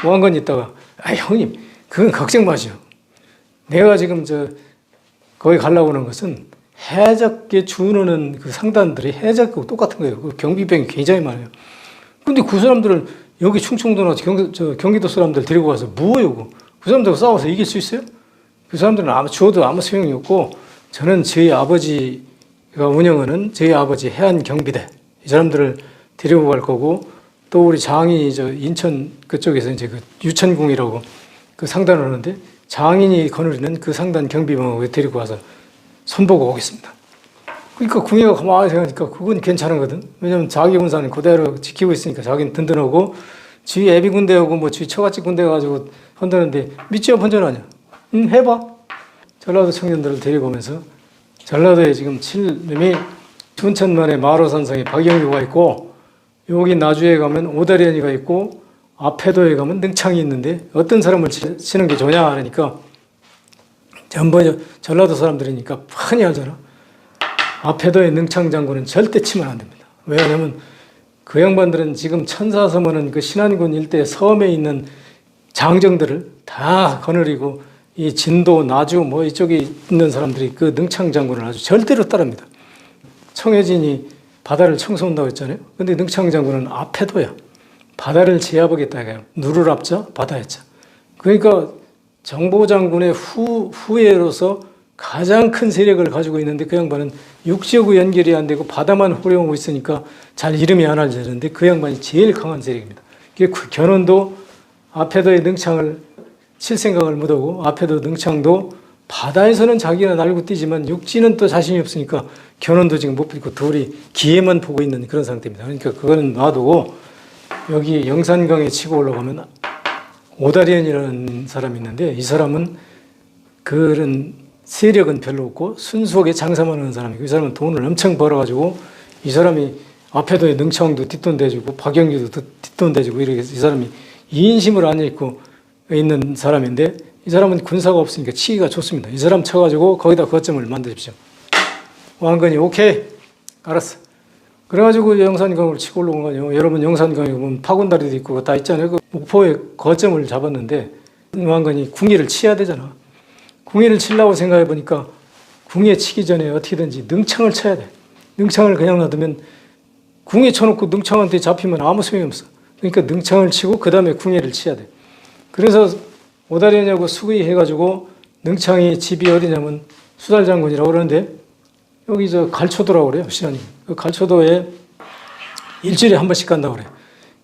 Speaker 1: 왕건이 있다가 형님 그건 걱정 마시오. 내가 지금 거기 가려고 하는 것은 해적에 주는 그 상단들이 해적하고 똑같은 거예요. 그 경비병이 굉장히 많아요. 근데 그 사람들은 여기 충청도나 경기도 사람들 데리고 가서 뭐예요? 그 사람들하고 싸워서 이길 수 있어요? 그 사람들은 주어도 아무 소용이 없고 저는 저희 아버지가 운영하는 저희 아버지 해안경비대 이 사람들을 데리고 갈 거고 또 우리 장인이 인천 그쪽에서 이제 그 유천궁이라고 그 상단을 하는데 장인이 거느리는 그 상단 경비병을 데리고 와서 손보고 오겠습니다. 그러니까 궁예가 가만히 생각하니까 그건 괜찮은 거든. 왜냐면 자기 군사는 그대로 지키고 있으니까 자기는 든든하고 지 애비 군대하고 지 처갓집 군대 가지고 한다는데 믿지요 번전하냐? 해봐. 전라도 청년들을 데리고 오면서 전라도에 지금 칠님이 춘천만에 마로산성에 박영규가 있고 여기 나주에 가면 오다리언이가 있고 아페도에 가면 능창이 있는데 어떤 사람을 치는 게 좋냐 하니까 전부 전라도 사람들이니까 뻔히 알잖아. 아페도의 능창 장군은 절대 치면 안 됩니다. 왜냐하면 그 양반들은 지금 천사섬은 그 신안군 일대 섬에 있는 장정들을 다 거느리고 이 진도, 나주 뭐 이쪽에 있는 사람들이 그 능창 장군을 아주 절대로 따릅니다. 청해진이 바다를 청소한다고 했잖아요. 근데 능창 장군은 아페도야. 바다를 제압하겠다 해요. 누를 앞자 바다였자. 그러니까 정보장군의 후예로서 가장 큰 세력을 가지고 있는데 그 양반은 육지하고 연결이 안 되고 바다만 호령하고 있으니까 잘 이름이 안 알려졌는데 그 양반이 제일 강한 세력입니다. 그 견훤도 아페도의 능창을 칠 생각을 못하고 아페도 능창도 바다에서는 자기가 날고 뛰지만 육지는 또 자신이 없으니까 견훤도 지금 못 붙고 둘이 기회만 보고 있는 그런 상태입니다. 그러니까 그거는 놔두고 여기 영산강에 치고 올라가면 오다리언이라는 사람이 있는데 이 사람은 그런 세력은 별로 없고 순수하게 장사만 하는 사람이고 이 사람은 돈을 엄청 벌어가지고 이 사람이 아페도의 능창도 뒷돈 대주고 박영규도 뒷돈 대주고 이렇게 이 사람이 이인심을 안 잃고 있는 사람인데 이 사람은 군사가 없으니까 치기가 좋습니다. 이 사람 쳐가지고 거기다 거점을 만드십시오. 왕건이 오케이 알았어. 그래가지고 영산강으로 치고 올라온 거예요. 여러분 영산강에 보면 파군다리도 있고 다 있잖아요. 그 목포에 거점을 잡았는데 왕건이 궁예를 치야 되잖아. 궁예를 치려고 생각해 보니까 궁예 치기 전에 어떻게든지 능창을 쳐야 돼. 능창을 그냥 놔두면 궁예 쳐놓고 능창한테 잡히면 아무 소용이 없어. 그러니까 능창을 치고 그 다음에 궁예를 치야 돼. 그래서 오다리냐고 수의해가지고 능창이 집이 어디냐면 수달장군이라고 그러는데 여기 저 갈초도라고 그래요. 신안이. 그 갈초도에 일주일에 한 번씩 간다고 그래요.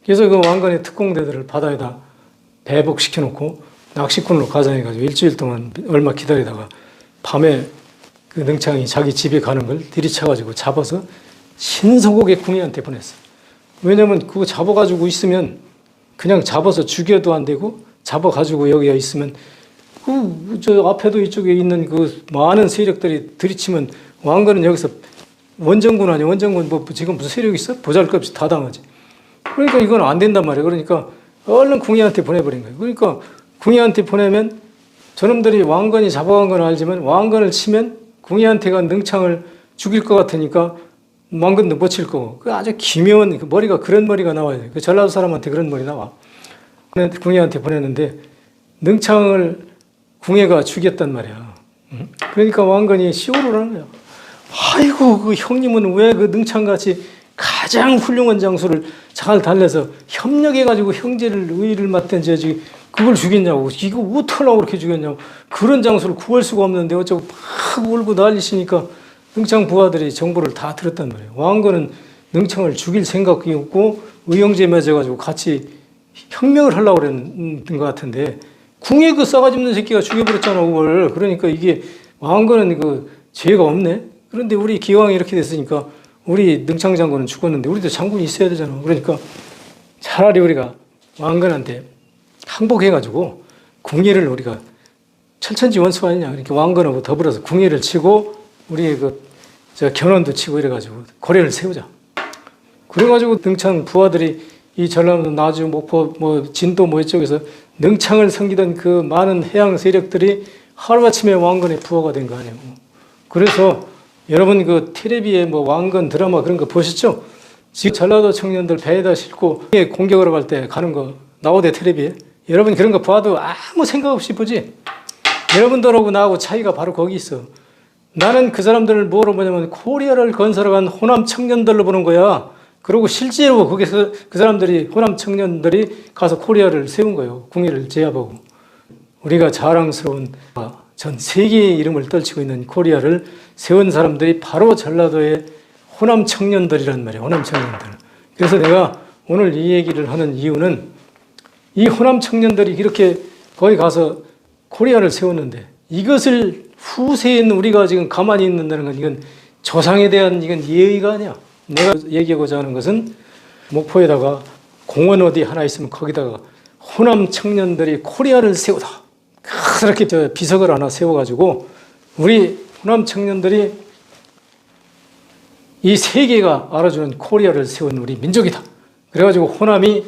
Speaker 1: 그래서 그 왕건의 특공대들을 바다에다 배복시켜 놓고 낚시꾼으로 가장해가지고 일주일 동안 얼마 기다리다가 밤에 그 능창이 자기 집에 가는 걸 들이쳐가지고 잡아서 신성국의 궁예한테 보냈어. 왜냐면 그거 잡아가지고 있으면 그냥 잡아서 죽여도 안 되고 잡아가지고 여기에 있으면 저 앞에도 이쪽에 있는 그 많은 세력들이 들이치면 왕건은 여기서 원정군 아니야. 원정군 뭐 지금 무슨 세력이 있어? 보잘것없이 다 당하지. 그러니까 이건 안 된단 말이에요. 그러니까 얼른 궁예한테 보내버린 거예요. 그러니까 궁예한테 보내면 저놈들이 왕건이 잡아간 건 알지만 왕건을 치면 궁예한테가 능창을 죽일 것 같으니까 왕건도 못 칠 거고. 그 아주 기묘한 그 머리가 그런 머리가 나와요. 그 전라도 사람한테 그런 머리 나와. 궁예한테 보냈는데 능창을 궁예가 죽였단 말이야. 그러니까 왕건이 시호를 하는 거야. 아이고 그 형님은 왜 그 능창같이 가장 훌륭한 장수를 잘 달래서 협력해가지고 형제를 의를 맞댄지 그걸 죽였냐고. 이거 어떡하려고 그렇게 죽였냐고. 그런 장수를 구할 수가 없는데 어쩌고 막 울고 난리시니까 능창 부하들이 정보를 다 들었단 말이에요. 왕건은 능창을 죽일 생각이 없고 의형제 맺어가지고 같이 혁명을 하려고 그랬는 것 같은데 궁예 그 싸가지 없는 새끼가 죽여버렸잖아 그걸. 그러니까 이게 왕건은 그 죄가 없네. 그런데 우리 기왕이 이렇게 됐으니까 우리 능창 장군은 죽었는데 우리도 장군이 있어야 되잖아. 그러니까 차라리 우리가 왕건한테 항복해가지고 궁예를 우리가 철천지 원수 아니냐. 그러니까 왕건하고 더불어서 궁예를 치고 우리 저 견훤도 치고 이래가지고 고려를 세우자. 그래가지고 능창 부하들이 이 전라도 나주 목포 뭐 진도 뭐 이쪽에서 능창을 섬기던 그 많은 해양 세력들이 하루아침에 왕건의 부하가 된 거 아니에요. 그래서 여러분 그 텔레비에 뭐 왕건 드라마 그런 거 보셨죠? 지금 전라도 청년들 배에다 싣고 공격하러 갈 때 가는 거 나오대 텔레비에. 여러분 그런 거 봐도 아무 생각 없이 보지. 여러분들하고 나하고 차이가 바로 거기 있어. 나는 그 사람들을 뭐로 보냐면 코리아를 건설한 호남 청년들로 보는 거야. 그리고 실제로 거기서 그 사람들이 호남 청년들이 가서 코리아를 세운 거예요. 궁예를 제압하고. 우리가 자랑스러운 전 세계의 이름을 떨치고 있는 코리아를 세운 사람들이 바로 전라도의 호남 청년들이란 말이에요. 호남 청년들. 그래서 내가 오늘 이 얘기를 하는 이유는 이 호남 청년들이 이렇게 거기 가서 코리아를 세웠는데 이것을 후세인 우리가 지금 가만히 있는다는 건 이건 조상에 대한 이건 예의가 아니야. 내가 얘기하고자 하는 것은 목포에다가 공원 어디 하나 있으면 거기다가 호남 청년들이 코리아를 세우다. 그렇게 저 비석을 하나 세워가지고 우리 호남 청년들이 이 세계가 알아주는 코리아를 세운 우리 민족이다. 그래가지고 호남이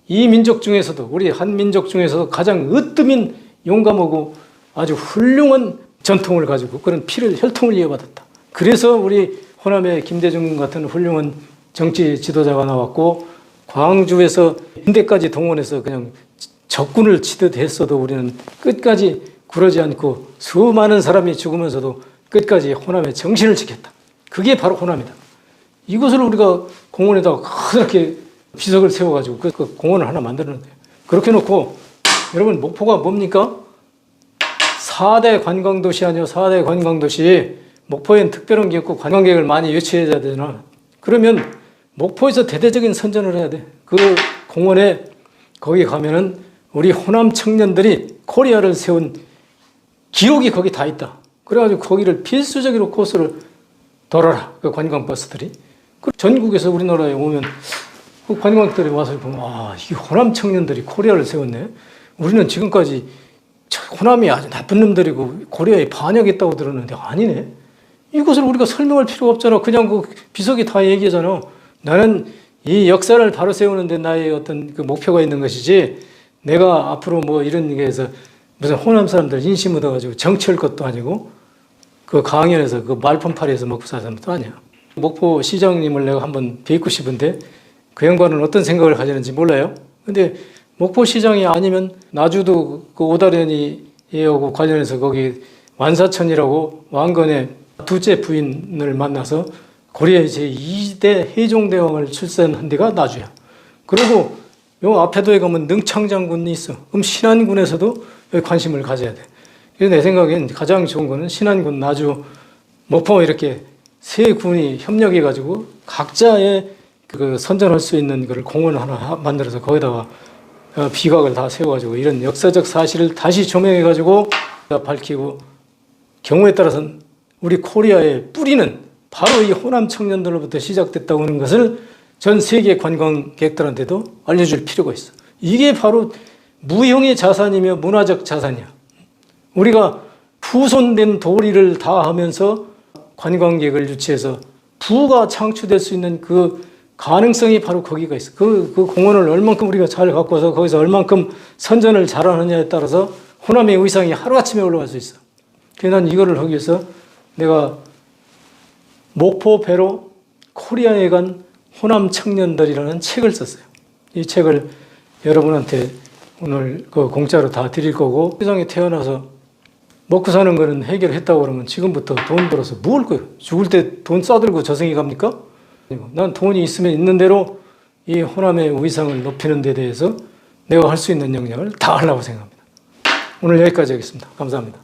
Speaker 1: 이 민족 중에서도 우리 한민족 중에서도 가장 으뜸인 용감하고 아주 훌륭한 전통을 가지고 그런 피를 혈통을 이어받았다. 그래서 우리 호남에 김대중 같은 훌륭한 정치 지도자가 나왔고 광주에서 인대까지 동원해서 그냥 적군을 치듯 했어도 우리는 끝까지 굴하지 않고 수많은 사람이 죽으면서도 끝까지 호남의 정신을 지켰다. 그게 바로 호남이다. 이것을 우리가 공원에다가 그렇게 비석을 세워가지고 그 공원을 하나 만들었는데 그렇게 놓고 여러분 목포가 뭡니까? 4대 관광도시 아니요. 4대 관광도시. 목포엔 특별한 게 없고 관광객을 많이 유치해야 되잖아. 그러면 목포에서 대대적인 선전을 해야 돼. 그 공원에 거기 가면은 우리 호남 청년들이 코리아를 세운 기록이 거기 다 있다. 그래가지고 거기를 필수적으로 코스를 돌아라. 그 관광버스들이. 전국에서 우리나라에 오면 그 관광객들이 와서 보면 이 호남 청년들이 코리아를 세웠네. 우리는 지금까지 호남이 아주 나쁜 놈들이고 코리아에 반역했다고 들었는데 아니네. 이것을 우리가 설명할 필요가 없잖아. 그냥 그 비석이 다 얘기하잖아. 나는 이 역사를 바로 세우는데 나의 어떤 그 목표가 있는 것이지 내가 앞으로 뭐 이런 게 해서 무슨 호남 사람들 인심 묻어가지고 정치할 것도 아니고 그 강연에서 그 말품팔이에서 먹고 사는 것도 아니야. 목포 시장님을 내가 한번 뵙고 싶은데 그 양반은 어떤 생각을 가지는지 몰라요. 근데 목포 시장이 아니면 나주도 그 오다련이하고 관련해서 거기 완사천이라고 왕건의 둘째 부인을 만나서 고려의 제2대 해종대왕을 출산한 데가 나주야. 그리고 요 앞에도에 가면 능창장군이 있어. 그럼 신안군에서도 여기 관심을 가져야 돼. 그래서 내 생각엔 가장 좋은 거는 신안군, 나주, 목포 이렇게 세 군이 협력해가지고 각자의 그 선전할 수 있는 그걸 공원을 하나 만들어서 거기다가 비각을 다 세워가지고 이런 역사적 사실을 다시 조명해가지고 밝히고 경우에 따라서는 우리 코리아의 뿌리는 바로 이 호남 청년들로부터 시작됐다고 하는 것을 전 세계 관광객들한테도 알려줄 필요가 있어. 이게 바로 무형의 자산이며 문화적 자산이야. 우리가 후손된 도리를 다 하면서 관광객을 유치해서 부가 창출될 수 있는 그 가능성이 바로 거기가 있어. 그 공원을 얼만큼 우리가 잘 갖고 와서 거기서 얼만큼 선전을 잘하느냐에 따라서 호남의 위상이 하루아침에 올라갈 수 있어. 그래서 난 이거를 하기 위해서 내가 목포 배로 코리아에 간 호남 청년들이라는 책을 썼어요. 이 책을 여러분한테 오늘 그 공짜로 다 드릴 거고 세상에 태어나서 먹고 사는 거는 해결했다고 그러면 지금부터 돈 벌어서 뭘 거예요? 죽을 때 돈 싸들고 저승이 갑니까? 난 돈이 있으면 있는 대로 이 호남의 위상을 높이는 데 대해서 내가 할 수 있는 영역을 다 하려고 생각합니다. 오늘 여기까지 하겠습니다. 감사합니다.